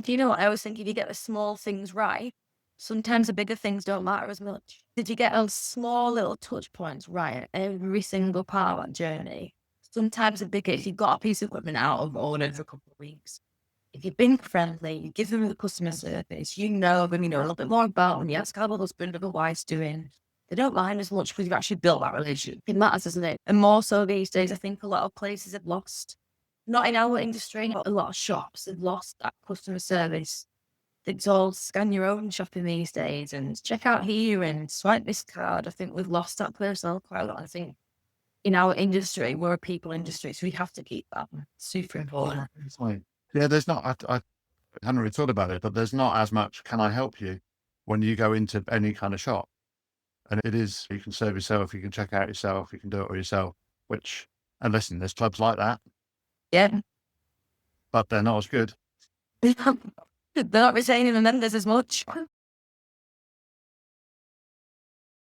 Do you know what? I always think if you get the small things right, sometimes the bigger things don't matter as much. Did you get those small little touch points right at every single part of that journey? Sometimes the bigger, if you've got a piece of equipment out of order for a couple of weeks, if you've been friendly, you give them the customer service, you know them, you know a little bit more about them, you ask how the husband or the wife's doing. They don't mind as much because you've actually built that relationship. It matters, doesn't it? And more so these days, I think a lot of places have lost, not in our industry, but a lot of shops have lost that customer service. It's all scan your own shopping these days and check out here and swipe this card. I think we've lost that personal quite a lot. I think in our industry, we're a people industry, so we have to keep that super important. Fine. Yeah, there's not, I hadn't really thought about it, but there's not as much, can I help you, when you go into any kind of shop. And it is, you can serve yourself, you can check out yourself, you can do it all yourself, which, and listen, there's clubs like that, Yeah. but they're not as good. They're not retaining the members as much.